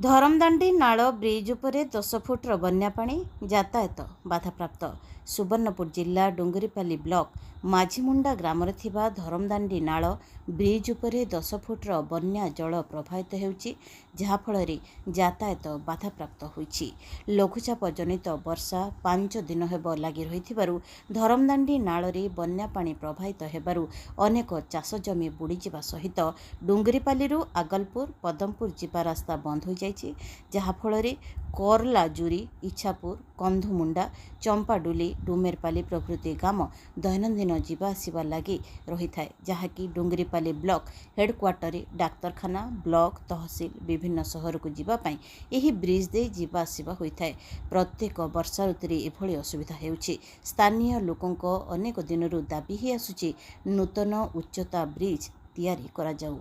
ଧରମଦାଣ୍ଡି ନାଳ ବ୍ରିଜ୍ ଉପରେ 10 ଫୁଟର ବନ୍ୟା ପାଣି, ଯାତାୟାତ ବାଧାପ୍ରାପ୍ତ। ସୁବର୍ଣ୍ଣପୁର ଜିଲ୍ଲା ଡୁଙ୍ଗୁରିପାଲି ବ୍ଲକ ମାଝିମୁଣ୍ଡା ଗ୍ରାମରେ ଥିବା ଧରମଦାଣ୍ଡି ନାଳ ବ୍ରିଜ୍ ଉପରେ 10 ଫୁଟର ବନ୍ୟା ଜଳ ପ୍ରବାହିତ ହେଉଛି, ଯାହାଫଳରେ ଯାତାୟାତ ବାଧାପ୍ରାପ୍ତ ହୋଇଛି। ଲଘୁଚାପ ଜନିତ ବର୍ଷା 5 ଦିନ ହେବ ଲାଗି ରହିଥିବାରୁ ଧରମଦାଣ୍ଡି ନାଳରେ ବନ୍ୟା ପାଣି ପ୍ରବାହିତ ହେବାରୁ ଅନେକ ଚାଷ ଜମି ବୁଡ଼ିଯିବା ସହିତ ଡୁଙ୍ଗୁରିପାଲିରୁ ଆଗଲପୁର ପଦମପୁର ଯିବା ରାସ୍ତା ବନ୍ଦ ହୋଇଯାଇଛି, ଯାହାଫଳରେ କରଲାଜୁରି, ଇଚ୍ଛାପୁର, କନ୍ଧୁମୁଣ୍ଡା, ଚମ୍ପାଡୁଲି, ଡୁମେରପାଲି ପ୍ରଭୃତି ଗ୍ରାମ ଦୈନନ୍ଦିନ ଯିବା ଆସିବା ଲାଗି ରହିଥାଏ, ଯାହାକି ଡୁଙ୍ଗୁରିପାଲି ବ୍ଲକ ହେଡକ୍ୱାର୍ଟର, ଡାକ୍ତରଖାନା, ବ୍ଲକ, ତହସିଲ ବିଭିନ୍ନ ସହରକୁ ଯିବା ପାଇଁ ଏହି ବ୍ରିଜ୍ ଦେଇ ଯିବା ଆସିବା ହୋଇଥାଏ। ପ୍ରତ୍ୟେକ ବର୍ଷା ଋତୁରେ ଏଭଳି ଅସୁବିଧା ହେଉଛି। ସ୍ଥାନୀୟ ଲୋକଙ୍କ ଅନେକ ଦିନରୁ ଦାବି ହୋଇ ଆସୁଛି, ନୂତନ ଉଚ୍ଚତା ବ୍ରିଜ୍ ତିଆରି କରାଯାଉ।